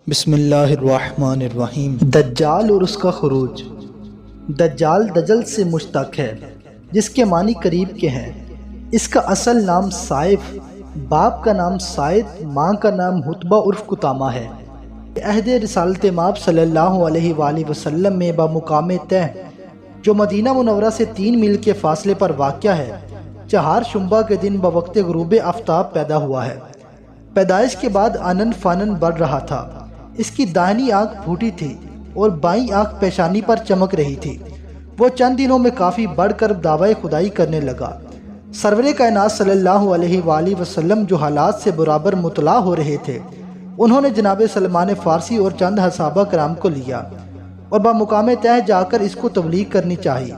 बिस्मिल्लाहिर्रहमानिर्रहीम। दज्जाल और उसका खुरूज। दज्जाल दजल से मुश्तक है, जिसके मानी करीब के हैं। इसका असल नाम साइफ, बाप का नाम साइद, माँ का नाम हुतबा उर्फ कुतामा है। अहद रिसालत माब सल्लल्लाहु अलैहि वसल्लम में बमुकाम तय, जो मदीना मुनव्वरा से 3 मील के फासले पर वाक़या है, चहार शुम्बा के दिन बवक्त गुरूब आफ्ताब पैदा हुआ है। पैदाइश के बाद आनन फानन बढ़ रहा था। इसकी दाहिनी आंख फूटी थी और बाईं आंख पेशानी पर चमक रही थी। वो चंद दिनों में काफ़ी बढ़कर दावा खुदाई करने लगा। सरवरे कायनात सल्लल्लाहु अलैहि वसल्लम जो हालात से बराबर मुतला हो रहे थे, उन्होंने जनाब सलमान फ़ारसी और चंद सहाबा कराम को लिया और बमुकाम तय जाकर इसको तबलीग करनी चाहिए।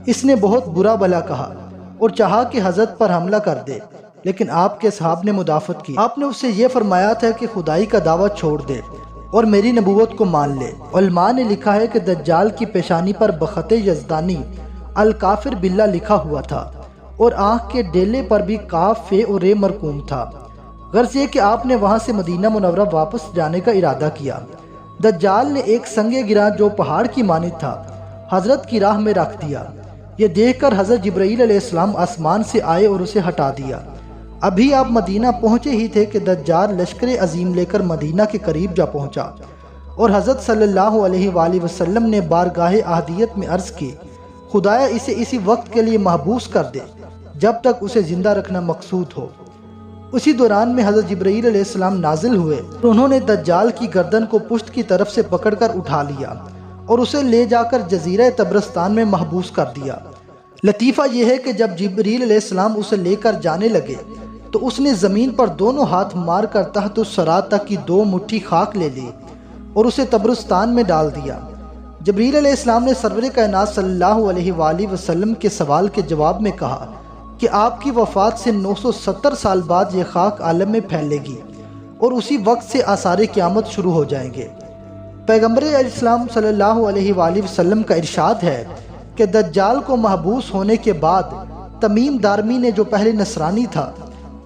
इसने बहुत बुरा भला कहा और चाहा कि हज़रत पर हमला कर दे, लेकिन आपके साहब ने मुदाफ़त की। आपने उससे ये फरमाया था कि खुदाई का दावा छोड़ दे और मेरी नबूवत को मान ले। उलमा ने लिखा है कि दज्जाल की पेशानी पर बखत यज़दानी अल काफिर बिल्ला लिखा हुआ था और आँख के डेले पर भी काफ फे और रे मरकूम था। गर्ज ये कि आपने वहाँ से मदीना मुनव्वरा वापस जाने का इरादा किया। दज्जाल ने एक संगे गिरा जो पहाड़ की मानित था, हजरत की राह में रख दिया। ये देखकर हजरत जिब्राईल अलैहिस्सलाम आसमान से आए और उसे हटा दिया। अभी आप मदीना पहुँचे ही थे कि दज्जाल लश्कर अजीम लेकर मदीना के करीब जा पहुँचा और हज़रत सल्लल्लाहु अलैहि वसल्लम ने बारगाह आहदियत में अर्ज़ की, खुदाया इसे इसी वक्त के लिए महबूस कर दे जब तक उसे ज़िंदा रखना मकसूद हो। उसी दौरान में हज़रत जिब्राईल अलैहिस्सलाम नाजिल हुए और उन्होंने दज्जाल की गर्दन को पुश्त की तरफ से पकड़कर उठा लिया और उसे ले जाकर जजीरा तबरस्तान में महबूस कर दिया। लतीफ़ा यह है कि जब जिब्रील अलैहिस्सलाम उसे लेकर जाने लगे तो उसने ज़मीन पर दोनों हाथ मार कर तहत सरा तक की 2 मुट्ठी खाक ले ली और उसे तबरस्तान में डाल दिया। जिब्रील अलैहिस्सलाम ने सरवर कायनात सल्लल्लाहु अलैहि वसल्लम के सवाल के जवाब में कहा कि आपकी वफ़ात से 970 साल बाद ये खाक आलम में फैलेगी और उसी वक्त से आसार क़यामत शुरू हो जाएंगे। पैगम्बर इस्लाम सल्लल्लाहु अलैहि वसल्लम का इरशाद है कि दज्जाल को महबूस होने के बाद तमीम दारमी ने, जो पहले नसरानी था,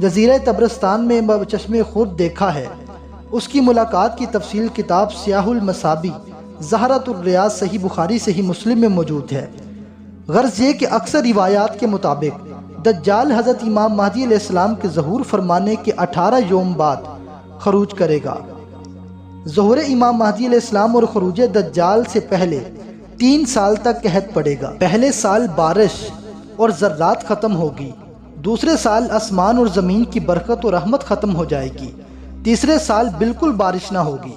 जजीरा तबरस्तान में बचश्मे खुद देखा है। उसकी मुलाकात की तफसील किताब सियाहुल मसाबी ज़हरतुर रियाज सही बुखारी सही मुस्लिम में मौजूद है। गर्ज ये कि अक्सर रिवायात के मुताबिक दज्जाल हज़रत इमाम महदी अलैहिस्सलाम के ज़हूर फरमाने के 18 योम बाद खरूज करेगा। ज़हूर इमाम महदी अलैहिस्सलाम और खरूज दज्जाल से पहले 3 साल तक कहत पड़ेगा। पहले साल बारिश और ज़र्रात ख़त्म होगी, दूसरे साल आसमान और ज़मीन की बरकत और रहमत ख़त्म हो जाएगी, तीसरे साल बिल्कुल बारिश ना होगी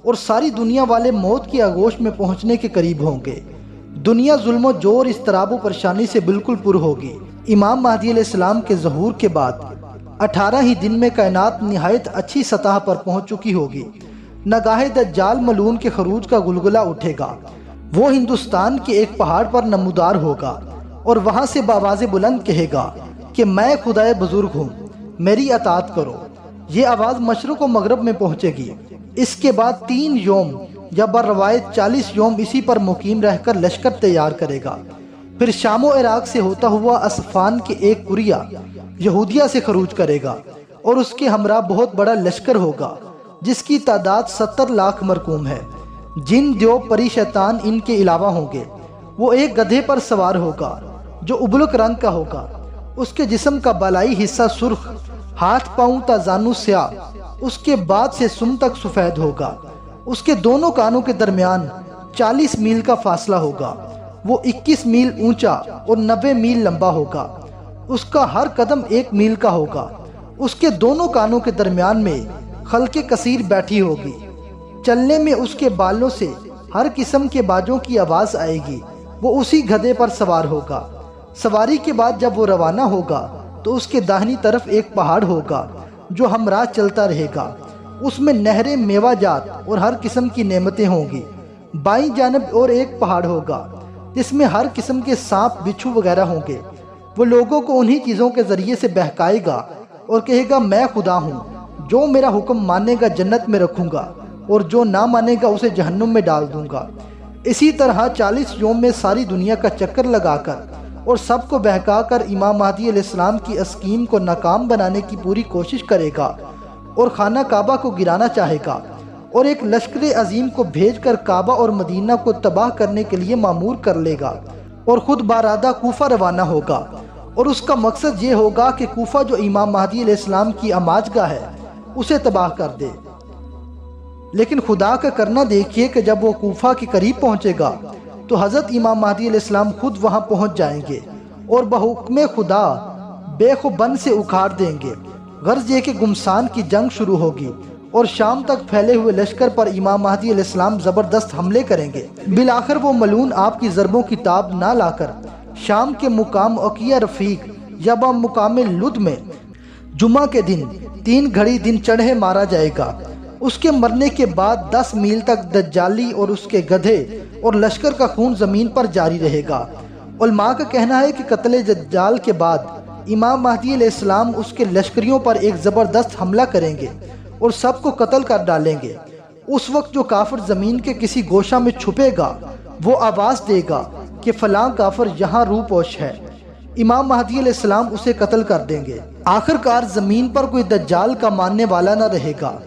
और सारी दुनिया वाले मौत की आगोश में पहुंचने के करीब होंगे। दुनिया जुल्म जोर इस्तराब परेशानी से बिल्कुल पुर होगी। इमाम महदी अलैहिस्सलाम के ज़हूर के बाद 18 ही दिन में कायनात निहायत अच्छी सतह पर पहुँच चुकी होगी। नगाहे दज्जाल मलून के खरूज का गुलगुला उठेगा। वो हिंदुस्तान के एक पहाड़ पर नमूदार होगा और वहाँ से बावाज़े बुलंद कहेगा कि मैं खुदाए बुजुर्ग हूँ, मेरी अतात करो। ये आवाज़ मशरक़ व मगरब में पहुँचेगी। इसके बाद 3 योम या बरवायत 40 योम इसी पर मुकीम रहकर लश्कर तैयार करेगा। फिर शामो इराक से होता हुआ असफ़ान के एक कुरिया यहूदिया से खरूज करेगा और उसके हमरा बहुत बड़ा लश्कर होगा, जिसकी तादाद 70 लाख मरकूम है। जिन दो परी शैतान इनके अलावा होंगे। वो एक गधे पर सवार होगा जो उबलक रंग का होगा। उसके जिस्म का बालाई हिस्सा सुर्ख, हाथ पाँव ताजानु स्याह, उसके बाद से सुम तक सफ़ेद होगा। उसके दोनों कानों के दरमियान 40 मील का फासला होगा। वो 21 मील ऊंचा और 90 मील लंबा होगा। उसका हर कदम 1 मील का होगा। उसके दोनों कानों के दरमियान में खलके कसीर बैठी होगी। चलने में उसके बालों से हर किस्म के बाजों की आवाज़ आएगी। वो उसी गधे पर सवार होगा। सवारी के बाद जब वो रवाना होगा तो उसके दाहिनी तरफ एक पहाड़ होगा जो हमरा चलता रहेगा। उसमें नहरें, मेवाजात और हर किस्म की नेमतें होंगी। बाईं जानब और एक पहाड़ होगा जिसमें हर किस्म के सांप, बिच्छू वगैरह होंगे। वो लोगों को उन्हीं चीज़ों के ज़रिए से बहकाएगा और कहेगा, मैं खुदा हूँ, जो मेरा हुक्म मानेगा जन्नत में रखूँगा और जो ना मानेगा उसे जहन्नुम में डाल दूँगा। इसी तरह 40 योम में सारी दुनिया का चक्कर लगाकर और सबको बहकाकर इमाम महदी अलैहिस्सलाम की स्कीम को नाकाम बनाने की पूरी कोशिश करेगा और खाना काबा को गिराना चाहेगा और एक लश्कर अजीम को भेजकर काबा और मदीना को तबाह करने के लिए मामूर कर लेगा और ख़ुद बारादा कूफा रवाना होगा। और उसका मकसद ये होगा कि कूफा जो इमाम महदी अलैहिस्सलाम की अमाजगाह है उसे तबाह कर दे। लेकिन खुदा का करना देखिए कि जब वो कूफा के करीब पहुँचेगा तो हज़रत इमाम महदी अलैहिस्सलाम खुद वहाँ पहुँच जाएंगे और बहुक्म खुदा बेखुबन से उखाड़ देंगे। गर्ज ये कि गुमसान की जंग शुरू होगी और शाम तक फैले हुए लश्कर पर इमाम महदी अलैहिस्सलाम ज़बरदस्त हमले करेंगे। बिलाखिर वो मलून आपकी ज़रबों की ताब ना लाकर शाम के मुकाम अकिया रफ़ीक या मुकाम लुद में जुमा के दिन 3 घड़ी दिन चढ़े मारा जाएगा। उसके मरने के बाद 10 मील तक दज्जाली और उसके गधे और लश्कर का खून ज़मीन पर जारी रहेगा। उलमा का कहना है कि कत्ल दज्जाल के बाद इमाम महदी अलैहिस्सलाम उसके लश्करियों पर एक ज़बरदस्त हमला करेंगे और सबको कत्ल कर डालेंगे। उस वक्त जो काफिर ज़मीन के किसी गोशा में छुपेगा वो आवाज़ देगा कि फ़लाँ काफिर यहाँ रूपोश है। इमाम महदी अलैहिस्सलाम उसे कत्ल कर देंगे। आखिरकार ज़मीन पर कोई दज्जाल का मानने वाला न रहेगा।